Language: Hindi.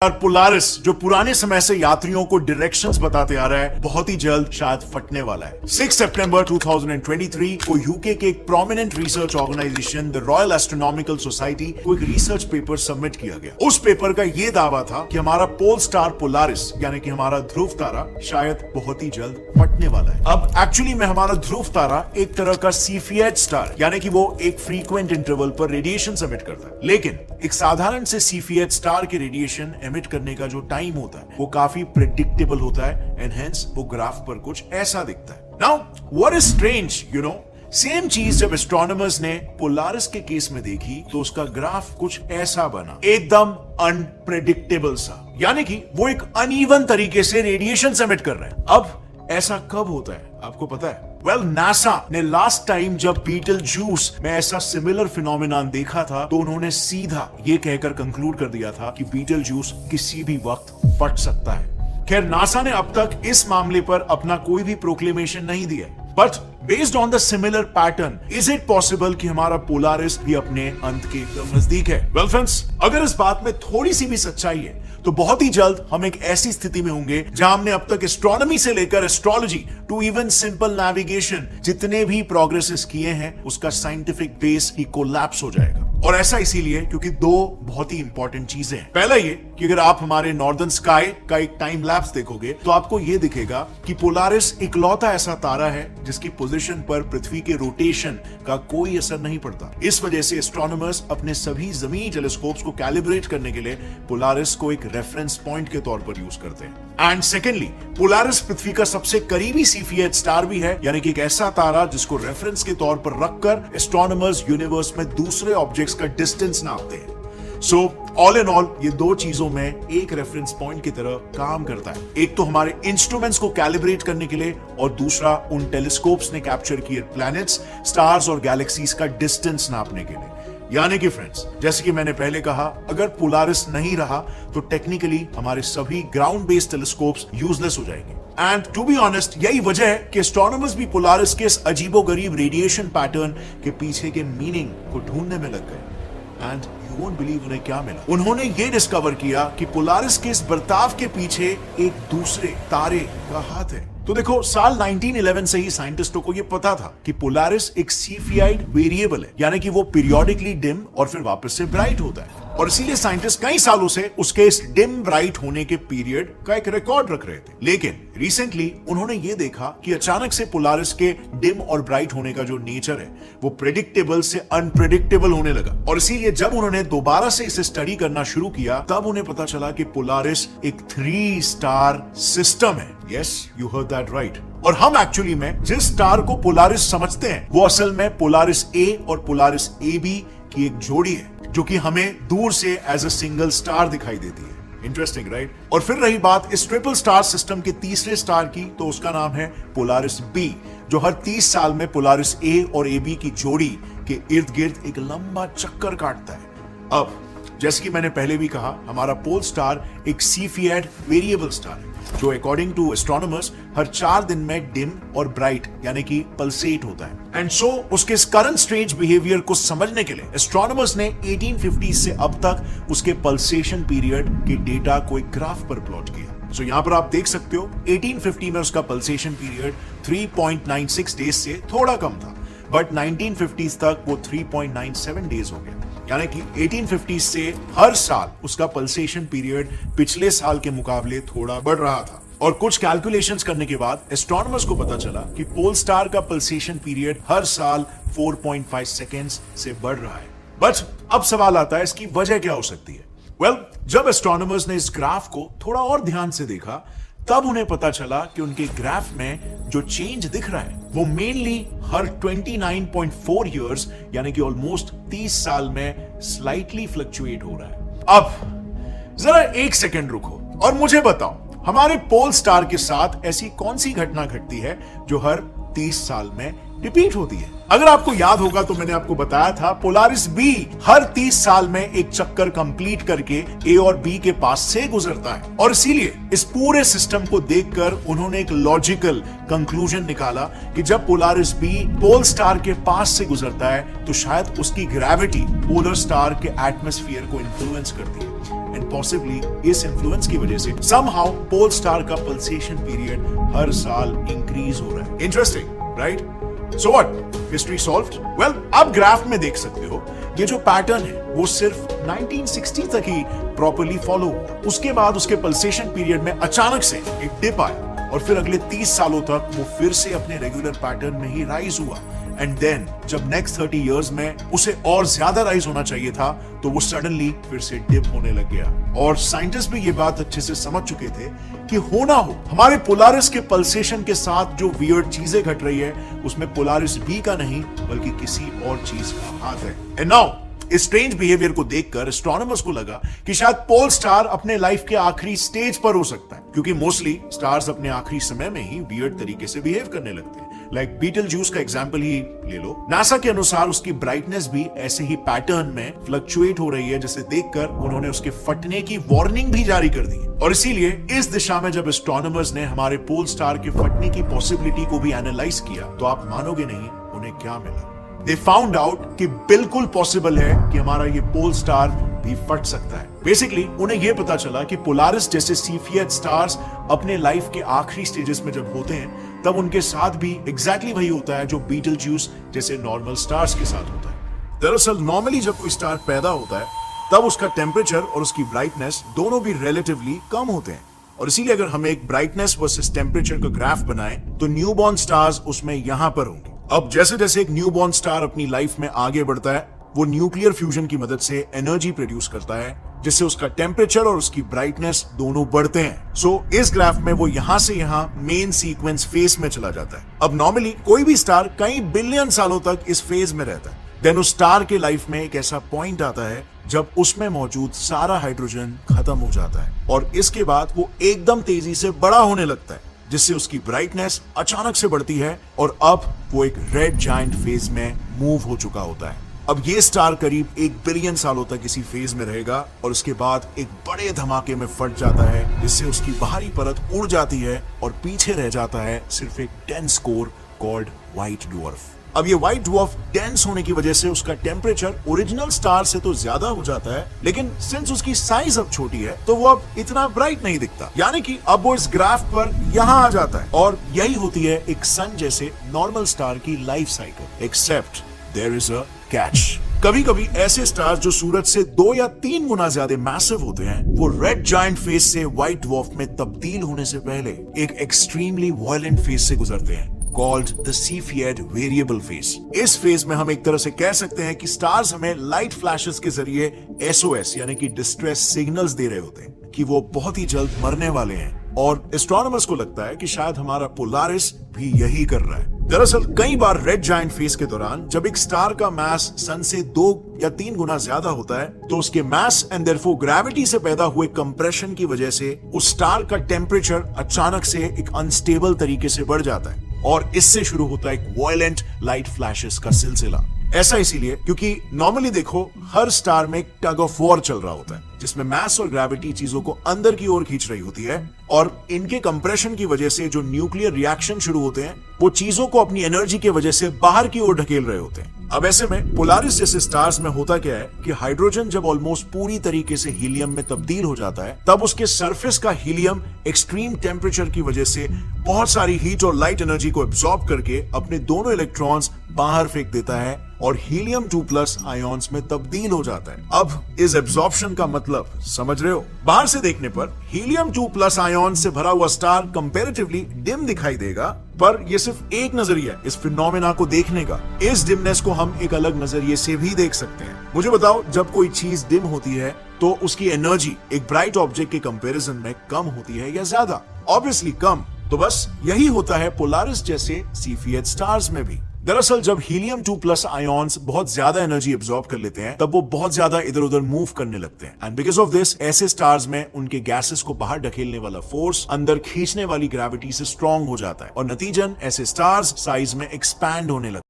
और पोलारिस जो पुराने समय से यात्रियों को डायरेक्शंस बताते आ रहा है, बहुत ही जल्द शायद फटने वाला है। 6 सितंबर 2023 को यूके के एक prominent research organisation the Royal Astronomical Society को एक रिसर्च पेपर सबमिट किया गया। उस पेपर का यह दावा था कि हमारा पोल स्टार पोलारिस यानी कि हमारा ध्रुव तारा शायद बहुत ही जल्द फटने वाला है। अब एक्चुअली में हमारा ध्रुव तारा एक तरह का सीफीएच स्टार यानी कि वो एक फ्रीक्वेंट इंटरवल पर रेडिएशन सबमिट करता है, लेकिन एक साधारण से सीफीएच स्टार के रेडिएशन एमिट करने का जो टाइम होता है वो काफी प्रेडिक्टेबल होता है एंड हेंस वो ग्राफ पर कुछ ऐसा दिखता है। Now what is strange, you know, same चीज जब एस्ट्रोनॉमर्स ने पोलारिस के केस में देखी तो उसका ग्राफ कुछ ऐसा बना, एकदम अनप्रेडिक्टेबल सा, यानी कि वो एक अनइवन तरीके से रेडिएशन सबमिट कर रहा है। अब ऐसा कब होता है आपको पता है? वेल, नासा ने लास्ट टाइम जब बीटलजूस में ऐसा सिमिलर फिनोमिनन देखा था तो उन्होंने सीधा ये कहकर कंक्लूड कर दिया था कि बीटलजूस किसी भी वक्त फट सकता है। खैर, नासा ने अब तक इस मामले पर अपना कोई भी प्रोक्लेमेशन नहीं दिया, but based on the similar pattern is it possible कि हमारा पोलारिस भी अपने अंत के एकदम नजदीक है? वेल फ्रेंड्स, अगर इस बात में थोड़ी सी भी सच्चाई है तो बहुत ही जल्द हम एक ऐसी स्थिति में होंगे जहां हमने अब तक एस्ट्रोनॉमी से लेकर astrology to even simple navigation जितने भी प्रोग्रेसेस किए हैं उसका साइंटिफिक बेस ही कोलैप्स हो जाएगा। और ऐसा इसीलिए क्योंकि दो बहुत ही इंपॉर्टेंट चीजें हैं। पहला ये कि अगर आप हमारे नॉर्दर्न स्काई का एक टाइम लैप्स देखोगे तो आपको ये दिखेगा कि पोलारिस इकलौता ऐसा तारा है जिसकी पोजीशन पर पृथ्वी के रोटेशन का कोई असर नहीं पड़ता। इस वजह से एस्ट्रोनॉमर्स अपने सभी जमीनी टेलीस्कोप्स को कैलिब्रेट करने के लिए पोलारिस को एक रेफरेंस पॉइंट के तौर पर यूज करते हैं। एंड सेकेंडली, पोलारिस पृथ्वी का सबसे करीबी सीफीएच स्टार भी है, यानी कि एक ऐसा तारा जिसको रेफरेंस के तौर पर रखकर एस्ट्रोनॉमर्स यूनिवर्स में दूसरे ऑब्जेक्ट्स का डिस्टेंस नापते हैं। सो ऑल इन ऑल ये दो चीजों में एक रेफरेंस पॉइंट की तरह काम करता है। एक तो हमारे इंस्ट्रूमेंट्स को कैलिब्रेट करने के लिए और दूसरा उन टेलीस्कोप्स ने कैप्चर किए प्लैनेट्स, स्टार्स और गैलेक्सीज का डिस्टेंस नापने के लिए। यानी कि फ्रेंड्स, जैसे कि मैंने पहले कहा, अगर पोलारिस नहीं रहा तो टेक्निकली हमारे सभी ग्राउंड बेस्ड टेलीस्कोप्स यूजलेस हो जाएंगे। एंड टू बी ऑनेस्ट, यही वजह है कि एस्ट्रोनॉमर्स भी पोलारिस के इस अजीबोगरीब रेडिएशन पैटर्न के पीछे के मीनिंग को ढूंढने में लग गए। एंड यू वोंट बिलीव उन्हें क्या मिला। उन्होंने ये डिस्कवर किया कि पोलारिस के इस बर्ताव के पीछे एक दूसरे तारे का हाथ है। तो देखो, साल 1911 से ही साइंटिस्टों को यह पता था कि पोलारिस एक सीफियाइड वेरिएबल है, यानी कि वो पीरियोडिकली डिम और फिर वापस से ब्राइट होता है। और इसीलिए साइंटिस्ट कई सालों से उसके इस डिम ब्राइट होने के पीरियड का एक रिकॉर्ड रख रहे थे। लेकिन रिसेंटली उन्होंने ये देखा कि अचानक से पोलारिस के डिम और ब्राइट होने का जो नेचर है वो प्रेडिक्टेबल से अनप्रेडिक्टेबल होने लगा। और इसीलिए जब उन्होंने दोबारा से इसे स्टडी करना शुरू किया तब उन्हें पता चला कि पोलारिस एक 3 स्टार सिस्टम है। Yes, you heard that right. और हम एक्चुअली में जिस स्टार को पोलारिस समझते हैं वो असल में पोलारिस ए और पोलारिस ए बी की एक जोड़ी है, जो कि हमें दूर से एज अ सिंगल स्टार दिखाई देती है। Interesting right? और फिर रही बात इस ट्रिपल स्टार सिस्टम के तीसरे स्टार की, तो उसका नाम है पोलारिस बी, जो हर 30 साल में पोलारिस ए और ए बी की जोड़ी के इर्द गिर्द एक लंबा चक्कर काटता है। अब जैसे कि मैंने पहले भी कहा, हमारा पोल स्टार एक सीफिएड वेरिएबल स्टार है जो अकॉर्डिंग टू एस्ट्रोनॉमर्स हर 4 दिन में डिम और ब्राइट यानी कि पल्सेट होता है। एंड सो उसके करंट स्ट्रेंज बिहेवियर को समझने के लिए एस्ट्रोनॉमर्स ने 1850 से अब तक उसके पल्सेशन पीरियड के डेटा को एक ग्राफ पर प्लॉट किया। सो यहां पर आप देख सकते हो 1850 में उसका पल्सेशन पीरियड 3.96 डेज से थोड़ा कम था, बट 1950 तक वो 3.97 डेज हो गया। यानी कि 1850 से हर साल उसका पल्सेशन पीरियड पिछले साल के मुकाबले थोड़ा बढ़ रहा था। और कुछ कैलकुलेशंस करने के बाद एस्ट्रोनॉमर्स को पता चला कि पोल स्टार का पल्सेशन पीरियड हर साल 4.5 सेकेंड्स से बढ़ रहा है। बट अब सवाल आता है, इसकी वजह क्या हो सकती है? वेल, जब एस्ट्रोनॉमर्स ने इस ग्राफ को थोड़ा और ध्यान से देखा तब उन्हें पता चला कि उनके ग्राफ में जो चेंज दिख रहा है वो मेनली हर 29.4 इयर्स यानी कि ऑलमोस्ट 30 साल में स्लाइटली फ्लक्चुएट हो रहा है। अब जरा एक सेकंड रुको और मुझे बताओ, हमारे पोल स्टार के साथ ऐसी कौन सी घटना घटती है जो हर 30 साल में रिपीट होती है? अगर आपको याद होगा तो मैंने आपको बताया था पोलारिस बी हर 30 साल में एक चक्कर कंप्लीट करके ए और बी के पास से गुजरता है। और इसीलिए इस पूरे सिस्टम को देखकर उन्होंने एक लॉजिकल कंक्लूजन निकाला कि जब पोलारिस बी पोल स्टार के पास से गुजरता है तो शायद उसकी ग्रेविटी पोलर स्टार के एटमॉस्फेयर को इन्फ्लुएंस करती है। एंड पॉसिबली इस इन्फ्लुएंस की वजह से समहाउ पोल स्टार का पल्सेशन पीरियड हर साल इंक्रीज हो रहा है। Interesting, right? So what, history solved? Well, आप ग्राफ में देख सकते हो ये जो पैटर्न है वो सिर्फ 1960 तक ही प्रॉपर्ली फॉलो हुआ। उसके बाद उसके पल्सेशन पीरियड में अचानक से एक डिप आया और फिर अगले 30 सालों तक वो फिर से अपने रेगुलर पैटर्न में ही राइज हुआ। एंड देन जब नेक्स्ट 30 इयर्स में उसे और ज्यादा राइज होना चाहिए था तो वो सडनली फिर से डिप होने लग गया। और साइंटिस्ट भी ये बात अच्छे से समझ चुके थे कि हो ना हो हमारे पोलारिस के पल्सेशन के साथ जो वियर्ड चीजें घट रही है उसमें पोलारिस बी का नहीं बल्कि किसी और चीज का हाथ है। एंड नाउ इस स्ट्रेंज बिहेवियर को देखकर एस्ट्रोनॉमर्स को लगा कि शायद पोल स्टार अपने लाइफ के आखिरी स्टेज पर हो सकता है, क्योंकि मोस्टली स्टार्स अपने आखिरी समय में ही वियर्ड तरीके से बिहेव करने लगते हैं। लाइक बीटलजूस का एग्जांपल ही ले लो। नासा के अनुसार उसकी ब्राइटनेस भी ऐसे ही पैटर्न में फ्लक्चुएट हो रही है, जिसे देखकर उन्होंने उसके फटने की वार्निंग भी जारी कर दी। और इसीलिए इस दिशा में जब एस्ट्रोनॉमर्स ने हमारे पोल स्टार के फटने की पॉसिबिलिटी को भी एनालाइज किया तो आप मानोगे नहीं उन्हें क्या मिला। They found out कि बिल्कुल पॉसिबल है कि हमारा ये पोल स्टार भी फट सकता है। बेसिकली उन्हें यह पता चला कि पोलारिस जैसे सीफियड स्टार्स अपने लाइफ के आखिरी स्टेजेस में जब होते हैं तब उनके साथ भी एग्जैक्टली वही होता है जो बीटलजूस जैसे नॉर्मल स्टार्स के साथ होता है। दरअसल नॉर्मली जब कोई स्टार पैदा होता है तब उसका टेम्परेचर और उसकी ब्राइटनेस दोनों भी रिलेटिवली कम होते हैं। और इसीलिए अगर हम एक ब्राइटनेस वर्सेस टेम्परेचर का ग्राफ बनाएं तो न्यूबॉर्न स्टार्स उसमें यहां पर होंगे। अब जैसे जैसे एक न्यूबॉर्न स्टार अपनी लाइफ में आगे बढ़ता है वो न्यूक्लियर फ्यूजन की मदद से एनर्जी प्रोड्यूस करता है, जिससे उसका टेम्परेचर और उसकी ब्राइटनेस दोनों बढ़ते हैं। सो इस ग्राफ में वो यहां से यहां मेन सीक्वेंस फेज में चला जाता है। अब नॉर्मली कोई भी स्टार कई बिलियन सालों तक इस फेज में रहता है। देन उस स्टार के लाइफ में एक ऐसा पॉइंट आता है जब उसमें मौजूद सारा हाइड्रोजन खत्म हो जाता है और इसके बाद वो एकदम तेजी से बड़ा होने लगता है, जिससे उसकी ब्राइटनेस अचानक से बढ़ती है और अब वो एक रेड जायंट फेज में मूव हो चुका होता है। अब ये स्टार करीब 1 बिलियन सालों तक इसी फेज में रहेगा और उसके बाद एक बड़े धमाके में फट जाता है, जिससे उसकी बाहरी परत उड़ जाती है और पीछे रह जाता है सिर्फ एक dense core called white dwarf. अब ये व्हाइट ड्वार्फ डेंस होने की वजह से उसका टेम्परेचर ओरिजिनल स्टार से तो ज्यादा हो जाता है, लेकिन सिंस उसकी साइज अब छोटी है तो वो अब इतना ब्राइट नहीं दिखता, यानी कि अब वो इस ग्राफ पर यहाँ आ जाता है। और यही होती है एक सन जैसे नॉर्मल स्टार की life cycle, except there is a catch. कभी कभी ऐसे स्टार्स जो सूरज से 2 या 3 गुना ज्यादा मैसिव होते हैं वो रेड जायंट फेज से व्हाइट ड्वार्फ में तब्दील होने से पहले एक एक्सट्रीमली वायलेंट फेज से गुजरते हैं called the Cepheid variable phase। इस फेज में हम एक तरह से कह सकते हैं कि स्टार्स हमें लाइट फ्लैशेस के जरिए SOS यानी कि डिस्ट्रेस सिग्नल्स दे रहे होते हैं कि वो बहुत ही जल्द मरने वाले हैं। और एस्ट्रोनॉमर्स को लगता है कि शायद हमारा पोलारिस भी यही कर रहा है। दरअसल कई बार रेड जायंट फेज के दौरान जब एक स्टार का मास सन से 2 या 3 गुना ज्यादा होता है तो उसके मास एंड देयरफॉर ग्रेविटी से पैदा हुए कंप्रेशन की वजह से उस स्टार का टेम्परेचर अचानक से एक अनस्टेबल तरीके से बढ़ जाता है और इससे शुरू होता है एक वायलेंट लाइट फ्लैशेस का सिलसिला। ऐसा इसीलिए क्योंकि नॉर्मली देखो हर स्टार में एक टग ऑफ वॉर चल रहा होता है जिसमें मास और ग्रेविटी चीजों को अंदर की ओर खींच रही होती है और इनके कंप्रेशन की वजह से जो न्यूक्लियर रिएक्शन शुरू होते हैं वो चीजों को अपनी एनर्जी की वजह से बाहर की ओर ढकेल रहे होते हैं। अब ऐसे में पोलारिस जैसे स्टार्स में होता क्या है कि हाइड्रोजन जब ऑलमोस्ट पूरी तरीके से हीलियम में तब्दील हो जाता है तब उसके सरफेस का हीलियम एक्सट्रीम टेम्परेचर की वजह से बहुत सारी हीट और लाइट एनर्जी को एब्जॉर्ब करके अपने दोनों इलेक्ट्रॉन्स बाहर फेंक देता है और हीलियम 2+ आयोन्स में तब्दील हो जाता है। अब इस एब्जॉर्प्शन का मतलब समझ रहे हो? बाहर से देखने पर हीलियम 2+ आयोन से भरा हुआ स्टार कंपैरेटिवली डिम दिखाई देगा, पर यह सिर्फ एक नजरिया है इस फिनोमेना को देखने का। इस डिमनेस को हम एक अलग नजरिए से भी देख सकते हैं। मुझे बताओ, जब कोई चीज डिम होती है तो उसकी एनर्जी एक ब्राइट ऑब्जेक्ट के कंपैरिजन में कम होती है या ज्यादा? ऑब्वियसली कम। तो बस यही होता है पोलारिस जैसे सीफियड स्टार्स में भी। दरअसल जब हीलियम 2+ आयोन्स बहुत ज्यादा एनर्जी एब्जॉर्ब कर लेते हैं तब वो बहुत ज्यादा इधर उधर मूव करने लगते हैं एंड बिकॉज ऑफ दिस ऐसे स्टार्स में उनके गैसेस को बाहर ढकेलने वाला फोर्स अंदर खींचने वाली ग्रेविटी से स्ट्रॉन्ग हो जाता है और नतीजन ऐसे स्टार्स साइज में एक्सपैंड होने लगते हैं।